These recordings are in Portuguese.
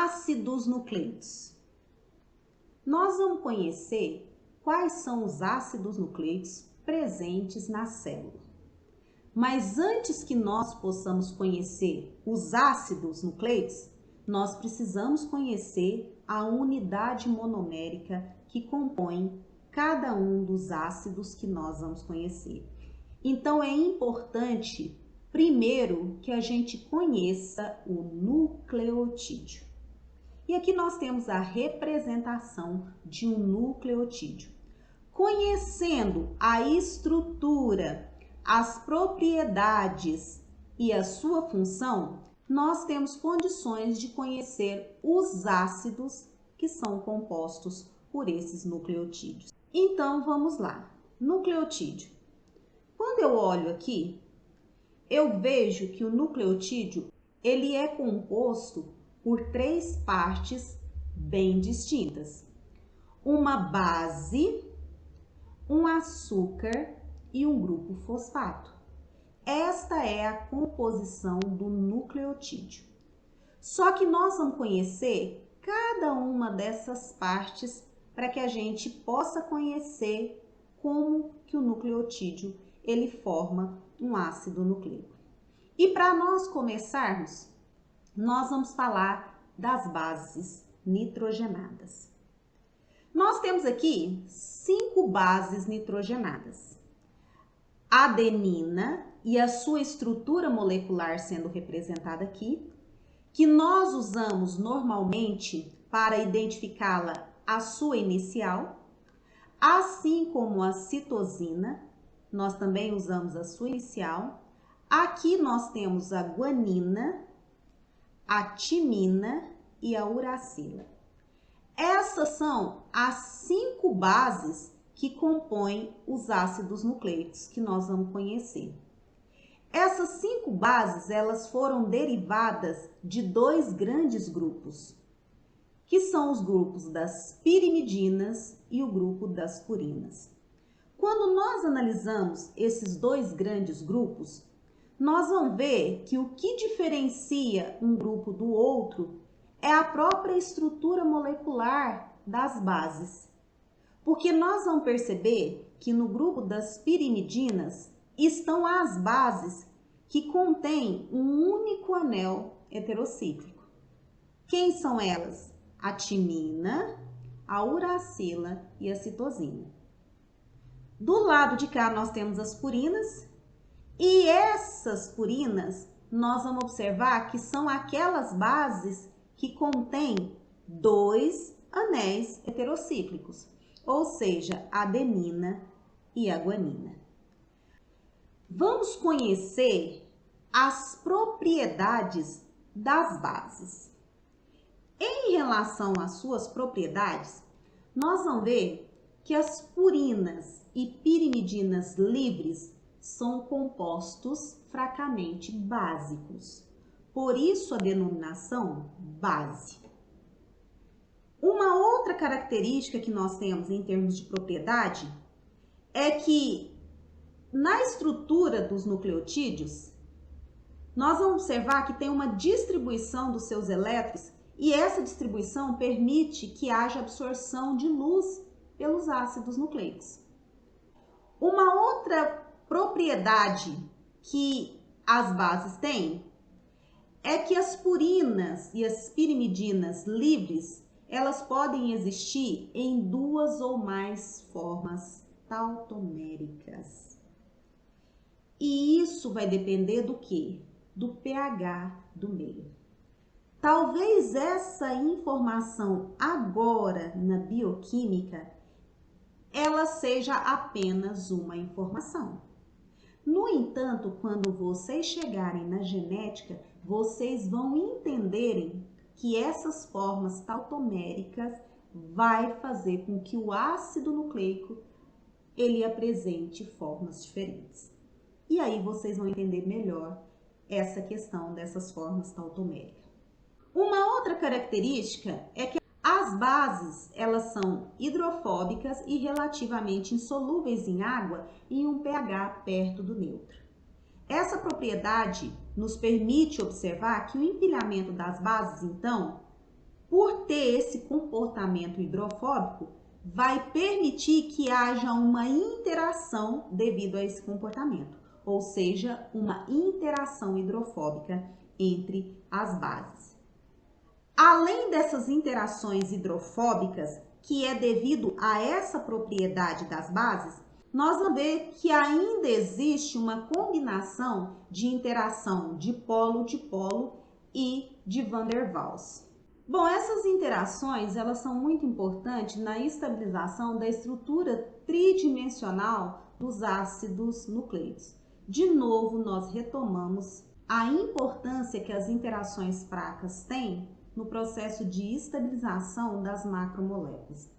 ácidos nucleicos. Nós vamos conhecer quais são os ácidos nucleicos presentes na célula. Mas antes que nós possamos conhecer os ácidos nucleicos, nós precisamos conhecer a unidade monomérica que compõe cada um dos ácidos que nós vamos conhecer. Então é importante, primeiro, que a gente conheça o nucleotídeo. E aqui nós temos a representação de um nucleotídeo. Conhecendo a estrutura, as propriedades e a sua função, nós temos condições de conhecer os ácidos que são compostos por esses nucleotídeos. Então, vamos lá. Nucleotídeo. Quando eu olho aqui, eu vejo que o nucleotídeo ele é composto por três partes bem distintas. Uma base, um açúcar e um grupo fosfato. Esta é a composição do nucleotídeo. Só que nós vamos conhecer cada uma dessas partes para que a gente possa conhecer como que o nucleotídeo ele forma um ácido nucleico. E para nós começarmos, nós vamos falar das bases nitrogenadas. Nós temos aqui 5 bases nitrogenadas. Adenina e a sua estrutura molecular sendo representada aqui, que nós usamos normalmente para identificá-la a sua inicial, assim como a citosina, nós também usamos a sua inicial. Aqui nós temos a guanina, a timina e a uracila. Essas são as 5 bases que compõem os ácidos nucleicos que nós vamos conhecer. Essas 5 bases, elas foram derivadas de 2 grandes grupos, que são os grupos das pirimidinas e o grupo das purinas. Quando nós analisamos esses 2 grandes grupos, nós vamos ver que o que diferencia um grupo do outro é a própria estrutura molecular das bases. Porque nós vamos perceber que no grupo das pirimidinas estão as bases que contêm um único anel heterocíclico. Quem são elas? A timina, a uracila e a citosina. Do lado de cá nós temos as purinas. E essas purinas, nós vamos observar que são aquelas bases que contêm 2 anéis heterocíclicos, ou seja, a adenina e a guanina. Vamos conhecer as propriedades das bases. Em relação às suas propriedades, nós vamos ver que as purinas e pirimidinas livres são compostos fracamente básicos. Por isso a denominação base. Uma outra característica que nós temos em termos de propriedade é que na estrutura dos nucleotídeos, nós vamos observar que tem uma distribuição dos seus elétrons e essa distribuição permite que haja absorção de luz pelos ácidos nucleicos. Uma outra propriedade que as bases têm é que as purinas e as pirimidinas livres, elas podem existir em 2 ou mais formas tautoméricas. E isso vai depender do quê? Do pH do meio. Talvez essa informação agora na bioquímica, ela seja apenas uma informação. No entanto, quando vocês chegarem na genética, vocês vão entenderem que essas formas tautoméricas vai fazer com que o ácido nucleico ele apresente formas diferentes. E aí vocês vão entender melhor essa questão dessas formas tautoméricas. Uma outra característica é que as bases, elas são hidrofóbicas e relativamente insolúveis em água em um pH perto do neutro. Essa propriedade nos permite observar que o empilhamento das bases, então, por ter esse comportamento hidrofóbico, vai permitir que haja uma interação devido a esse comportamento, ou seja, uma interação hidrofóbica entre as bases. Além dessas interações hidrofóbicas, que é devido a essa propriedade das bases, nós vamos ver que ainda existe uma combinação de interação dipolo-dipolo e de Van der Waals. Bom, essas interações elas são muito importantes na estabilização da estrutura tridimensional dos ácidos nucleicos. De novo, nós retomamos a importância que as interações fracas têm no processo de estabilização das macromoléculas.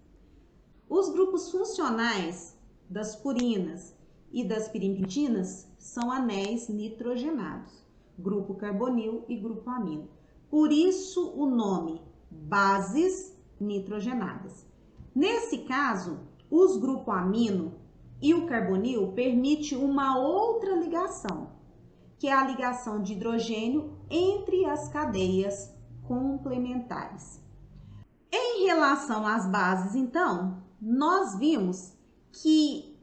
Os grupos funcionais das purinas e das pirimidininas são anéis nitrogenados, grupo carbonil e grupo amino. Por isso o nome bases nitrogenadas. Nesse caso, os grupos amino e o carbonil permite uma outra ligação, que é a ligação de hidrogênio entre as cadeias complementares. Em relação às bases, então, nós vimos que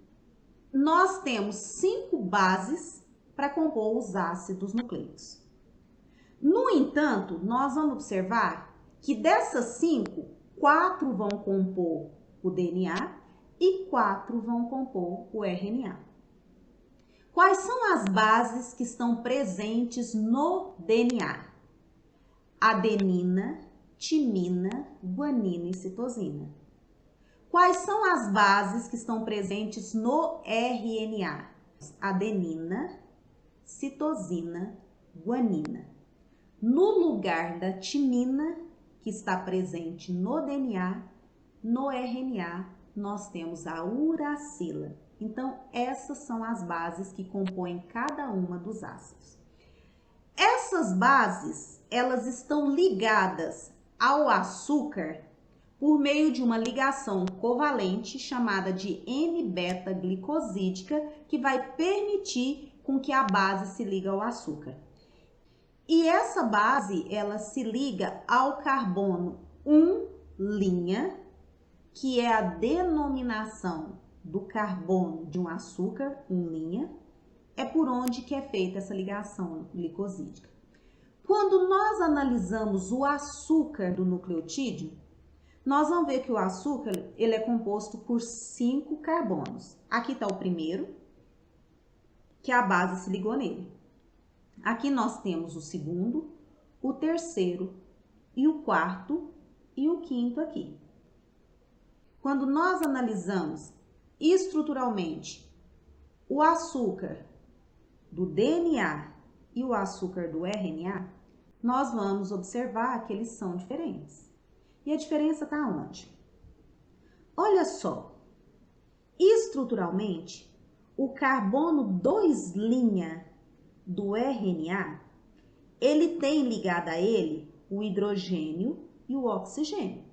nós temos 5 bases para compor os ácidos nucleicos. No entanto, nós vamos observar que dessas 5, 4 vão compor o DNA e 4 vão compor o RNA. Quais são as bases que estão presentes no DNA? Adenina, timina, guanina e citosina. Quais são as bases que estão presentes no RNA? Adenina, citosina, guanina. No lugar da timina, que está presente no DNA, no RNA, nós temos a uracila. Então, essas são as bases que compõem cada uma dos ácidos. Essas bases, elas estão ligadas ao açúcar por meio de uma ligação covalente chamada de N-beta-glicosídica, que vai permitir com que a base se ligue ao açúcar. E essa base, ela se liga ao carbono 1', que é a denominação do carbono de um açúcar, 1', é por onde que é feita essa ligação glicosídica. Quando nós analisamos o açúcar do nucleotídeo, nós vamos ver que o açúcar ele é composto por 5 carbonos. Aqui está o primeiro, que a base se ligou nele. Aqui nós temos o segundo, o terceiro e o quarto e o quinto aqui. Quando nós analisamos estruturalmente o açúcar do DNA e o açúcar do RNA, nós vamos observar que eles são diferentes. E a diferença está onde? Olha só, estruturalmente, o carbono 2' do RNA, ele tem ligado a ele o hidrogênio e o oxigênio.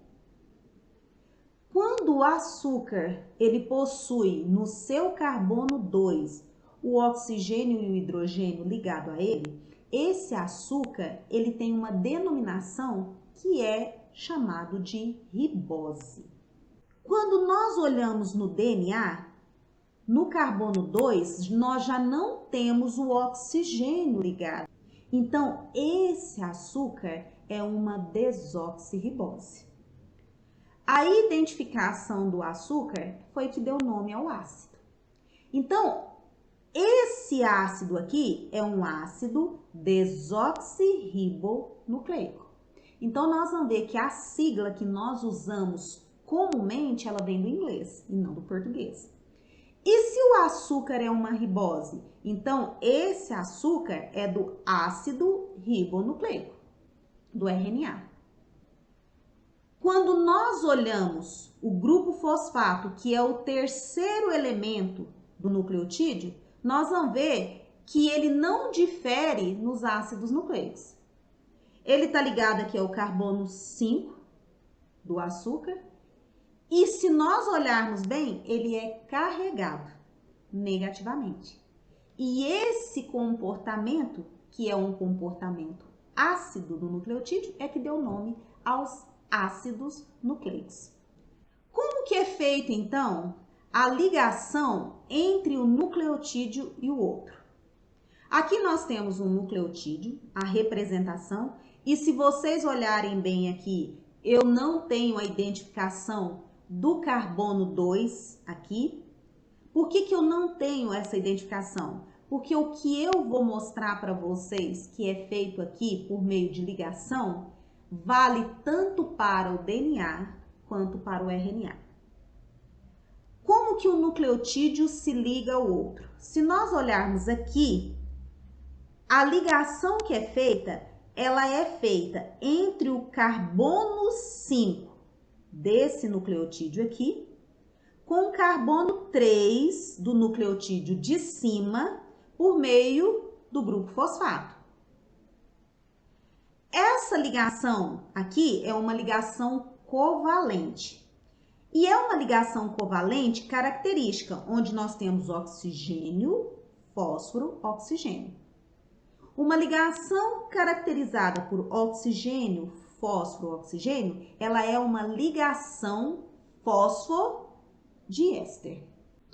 Quando o açúcar ele possui no seu carbono 2 o oxigênio e o hidrogênio ligado a ele, esse açúcar ele tem uma denominação que é chamado de ribose. Quando nós olhamos no DNA, no carbono 2, nós já não temos o oxigênio ligado. Então, esse açúcar é uma desoxirribose. A identificação do açúcar foi que deu nome ao ácido. Então, esse ácido aqui é um ácido desoxirribonucleico. Então, nós vamos ver que a sigla que nós usamos comumente, ela vem do inglês e não do português. E se o açúcar é uma ribose? Então, esse açúcar é do ácido ribonucleico, do RNA. Quando nós olhamos o grupo fosfato, que é o terceiro elemento do nucleotídeo, nós vamos ver que ele não difere nos ácidos nucleicos. Ele está ligado aqui ao carbono 5 do açúcar. E se nós olharmos bem, ele é carregado negativamente. E esse comportamento, que é um comportamento ácido do nucleotídeo, é que deu nome aos ácidos nucleicos. Como que é feita, então, a ligação entre o nucleotídeo e o outro? Aqui nós temos um nucleotídeo, a representação, e se vocês olharem bem aqui, eu não tenho a identificação do carbono 2 aqui. Por que eu não tenho essa identificação? Porque o que eu vou mostrar para vocês que é feito aqui por meio de ligação, vale tanto para o DNA quanto para o RNA. Como que o nucleotídeo se liga ao outro? Se nós olharmos aqui, a ligação que é feita, ela é feita entre o carbono 5 desse nucleotídeo aqui, com o carbono 3 do nucleotídeo de cima, por meio do grupo fosfato. Essa ligação aqui é uma ligação covalente. E é uma ligação covalente característica, onde nós temos oxigênio, fósforo, oxigênio. Uma ligação caracterizada por oxigênio, fósforo, oxigênio, ela é uma ligação fosfodiéster.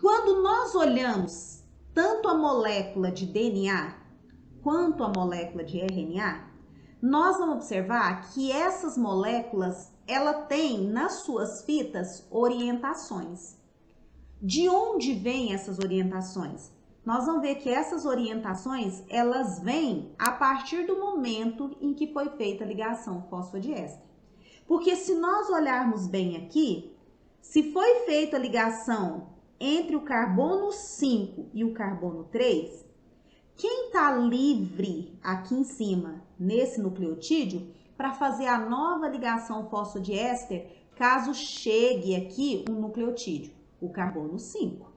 Quando nós olhamos tanto a molécula de DNA quanto a molécula de RNA, nós vamos observar que essas moléculas, ela tem nas suas fitas orientações. De onde vêm essas orientações? Nós vamos ver que essas orientações, elas vêm a partir do momento em que foi feita a ligação fosfodiéster. Porque se nós olharmos bem aqui, se foi feita a ligação entre o carbono 5 e o carbono 3, quem está livre aqui em cima, nesse nucleotídeo, para fazer a nova ligação fosfodiéster, caso chegue aqui um nucleotídeo? O carbono 5.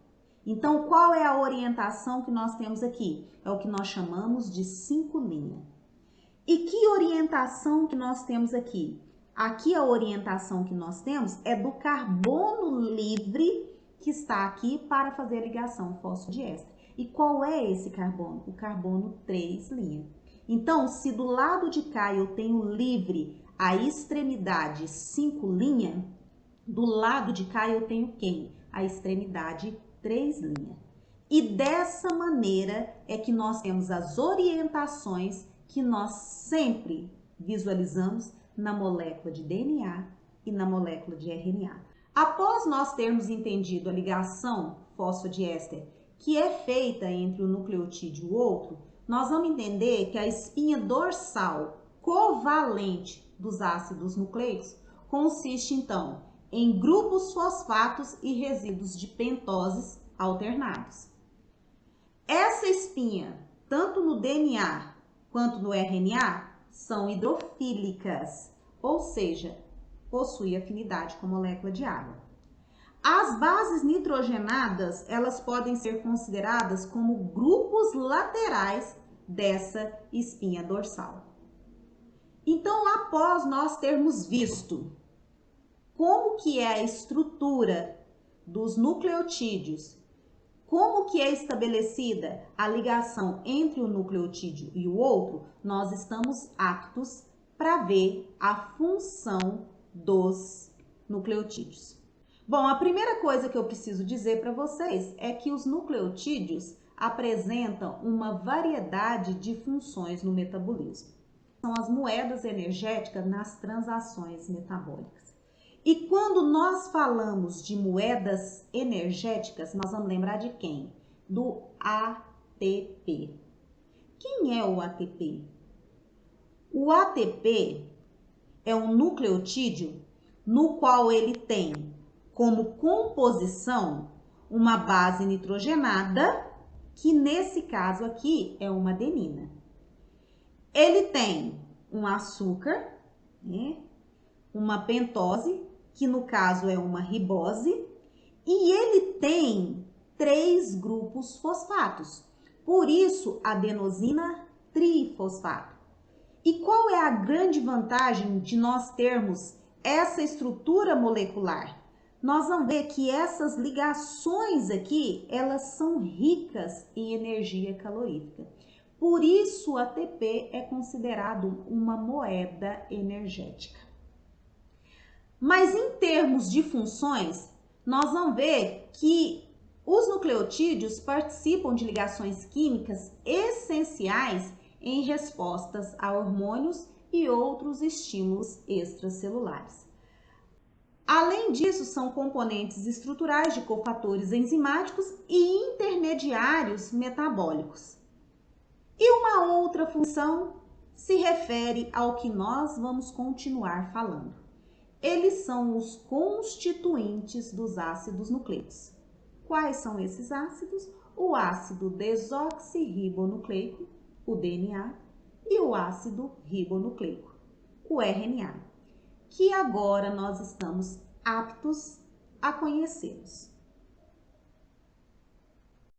Então, qual é a orientação que nós temos aqui? É o que nós chamamos de 5' E que orientação que nós temos aqui? Aqui a orientação que nós temos é do carbono livre que está aqui para fazer a ligação fosfodiéster. E qual é esse carbono? O carbono 3'. Então, se do lado de cá eu tenho livre a extremidade 5', do lado de cá eu tenho quem? A extremidade 3'. E dessa maneira é que nós temos as orientações que nós sempre visualizamos na molécula de DNA e na molécula de RNA. Após nós termos entendido a ligação fosfodiéster que é feita entre o nucleotídeo e o outro, nós vamos entender que a espinha dorsal covalente dos ácidos nucleicos consiste, então, em grupos fosfatos e resíduos de pentoses alternados. Essa espinha, tanto no DNA quanto no RNA, são hidrofílicas, ou seja, possui afinidade com a molécula de água. As bases nitrogenadas, elas podem ser consideradas como grupos laterais dessa espinha dorsal. Então, após nós termos visto como que é a estrutura dos nucleotídeos, como que é estabelecida a ligação entre o nucleotídeo e o outro, nós estamos aptos para ver a função dos nucleotídeos. Bom, a primeira coisa que eu preciso dizer para vocês é que os nucleotídeos apresentam uma variedade de funções no metabolismo. São as moedas energéticas nas transações metabólicas. E quando nós falamos de moedas energéticas, nós vamos lembrar de quem? Do ATP. Quem é o ATP? O ATP é um nucleotídeo no qual ele tem como composição uma base nitrogenada, que nesse caso aqui é uma adenina. Ele tem um açúcar, né? Uma pentose, que no caso é uma ribose, e ele tem 3 grupos fosfatos, por isso adenosina trifosfato. E qual é a grande vantagem de nós termos essa estrutura molecular? Nós vamos ver que essas ligações aqui, elas são ricas em energia calorífica. Por isso, o ATP é considerado uma moeda energética. Mas em termos de funções, nós vamos ver que os nucleotídeos participam de ligações químicas essenciais em respostas a hormônios e outros estímulos extracelulares. Além disso, são componentes estruturais de cofatores enzimáticos e intermediários metabólicos. E uma outra função se refere ao que nós vamos continuar falando. Eles são os constituintes dos ácidos nucleicos. Quais são esses ácidos? O ácido desoxirribonucleico, o DNA, e o ácido ribonucleico, o RNA, que agora nós estamos aptos a conhecê-los.